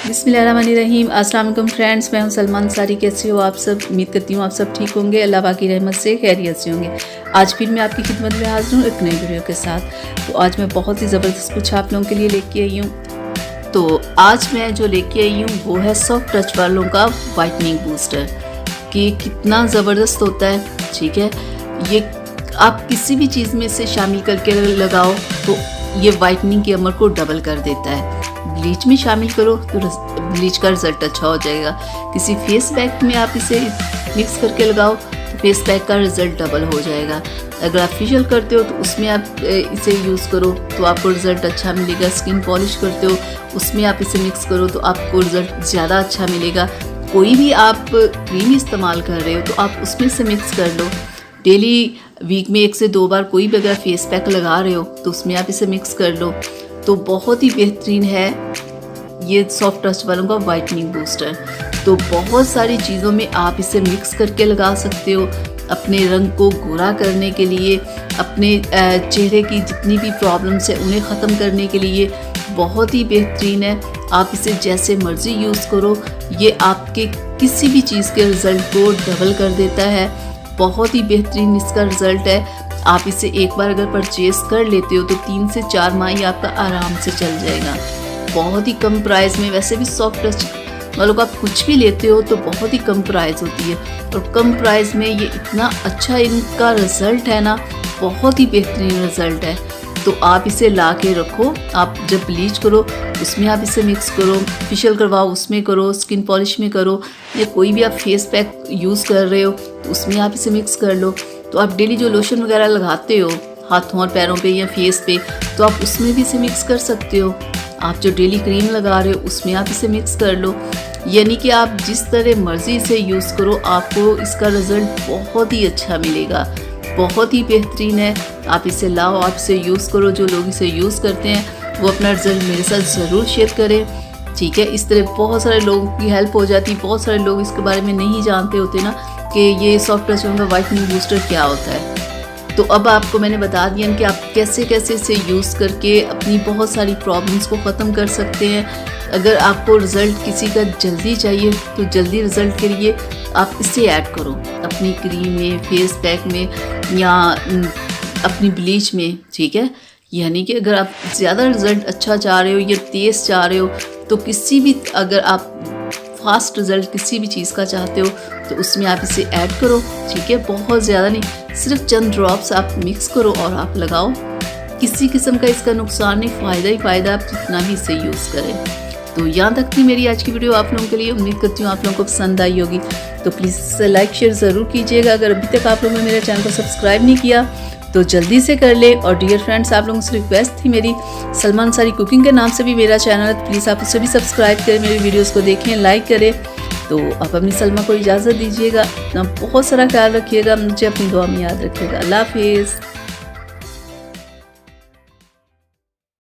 बिस्मिल्लाहिर्रहमानिर्रहीम। अस्सलाम वालेकुम फ्रेंड्स, मैं हूं सलमान अंसारी। कैसे हो आप सब? उम्मीद करती हूँ आप सब ठीक होंगे, अल्लाह पाक की रहमत से खैरियत से होंगे। आज फिर मैं आपकी खिदमत में हाजिर हूँ एक नई वीडियो के साथ। तो आज मैं बहुत ही ज़बरदस्त कुछ आप लोगों के लिए लेके आई हूँ। तो आज मैं जो लेके आई हूँ वो है सॉफ्ट टच वालों का वाइटनिंग बूस्टर, कि कितना ज़बरदस्त होता है। ठीक है, ये आप किसी भी चीज़ में से शामिल करके लगाओ तो ये वाइटनिंग के अमल को डबल कर देता है। ब्लीच में शामिल करो तो ब्लीच का रिज़ल्ट अच्छा हो जाएगा। किसी फेस पैक में आप इसे मिक्स करके लगाओ तो फेस पैक का रिज़ल्ट डबल हो जाएगा। अगर आप फेशियल करते हो तो उसमें आप इसे यूज़ करो तो आपको रिज़ल्ट अच्छा मिलेगा। स्किन पॉलिश करते हो उसमें आप इसे मिक्स करो तो आपको रिज़ल्ट ज़्यादा अच्छा मिलेगा। कोई भी आप क्रीम इस्तेमाल कर रहे हो तो आप उसमें से मिक्स कर लो। डेली वीक में 1 से 2 बार कोई भी अगर फेस पैक लगा रहे हो तो उसमें आप इसे मिक्स कर लो। तो बहुत ही बेहतरीन है ये सॉफ्ट टच वालों का वाइटनिंग बूस्टर। तो बहुत सारी चीज़ों में आप इसे मिक्स करके लगा सकते हो। अपने रंग को गोरा करने के लिए, अपने चेहरे की जितनी भी प्रॉब्लम्स है उन्हें ख़त्म करने के लिए बहुत ही बेहतरीन है। आप इसे जैसे मर्ज़ी यूज़ करो, ये आपके किसी भी चीज़ के रिज़ल्ट को डबल कर देता है। बहुत ही बेहतरीन इसका रिज़ल्ट है। आप इसे एक बार अगर परचेज़ कर लेते हो तो 3 से 4 माह ही आपका आराम से चल जाएगा। बहुत ही कम प्राइस में, वैसे भी सॉफ्ट टच वालों का आप कुछ भी लेते हो तो बहुत ही कम प्राइस होती है, और कम प्राइस में ये इतना अच्छा इनका रिज़ल्ट है ना, बहुत ही बेहतरीन रिज़ल्ट है। तो आप इसे ला के रखो। आप जब ब्लीच करो उसमें आप इसे मिक्स करो, फेशियल करवाओ उसमें करो, स्किन पॉलिश में करो, या कोई भी आप फेस पैक यूज़ कर रहे हो तो उसमें आप इसे मिक्स कर लो। तो आप डेली जो लोशन वगैरह लगाते हो हाथों और पैरों पे या फेस पे, तो आप उसमें भी इसे मिक्स कर सकते हो। आप जो डेली क्रीम लगा रहे हो उसमें आप इसे मिक्स कर लो। यानी कि आप जिस तरह मर्ज़ी इसे यूज़ करो, आपको इसका रिज़ल्ट बहुत ही अच्छा मिलेगा। बहुत ही बेहतरीन है। आप इसे लाओ, आप इसे यूज़ करो। जो लोग इसे यूज़ करते हैं वो अपना रिज़ल्ट मेरे साथ ज़रूर शेयर करें। ठीक है, इस तरह बहुत सारे लोगों की हेल्प हो जाती है। बहुत सारे लोग इसके बारे में नहीं जानते होते ना कि ये सॉफ्ट टच का वाइटनिंग बूस्टर क्या होता है। तो अब आपको मैंने बता दिया कि आप कैसे कैसे इसे यूज़ करके अपनी बहुत सारी प्रॉब्लम्स को ख़त्म कर सकते हैं। अगर आपको रिज़ल्ट किसी का जल्दी चाहिए तो जल्दी रिज़ल्ट के लिए आप इसे ऐड करो अपनी क्रीम में, फेस पैक में, या अपनी ब्लीच में। ठीक है, यानी कि अगर आप ज़्यादा रिज़ल्ट अच्छा चाह रहे हो या तेज़ चाह रहे हो तो किसी भी, अगर आप फास्ट रिज़ल्ट किसी भी चीज़ का चाहते हो तो उसमें आप इसे ऐड करो। ठीक है, बहुत ज़्यादा नहीं, सिर्फ चंद ड्रॉप्स आप मिक्स करो और आप लगाओ। किसी किस्म का इसका नुकसान नहीं, फ़ायदा ही फ़ायदा, आप जितना भी इसे यूज़ करें। तो यहाँ तक थी मेरी आज की वीडियो आप लोगों के लिए। उम्मीद करती हूँ आप लोगों को पसंद आई होगी। तो प्लीज़ लाइक शेयर ज़रूर कीजिएगा। अगर अभी तक आप लोगों ने मेरे चैनल को सब्सक्राइब नहीं किया तो जल्दी से कर ले। और डियर फ्रेंड्स, आप लोगों से रिक्वेस्ट थी मेरी, सलमान अंसारी कुकिंग के नाम से भी मेरा चैनल है, प्लीज़ आप उसे भी सब्सक्राइब करें, मेरी वीडियोज़ को देखें, लाइक करें। तो आप अपनी सलमा को इजाज़त दीजिएगा। अपना बहुत सारा ख्याल रखिएगा, मुझे अपनी दुआ में याद रखिएगा। अल्लाह हाफिज़।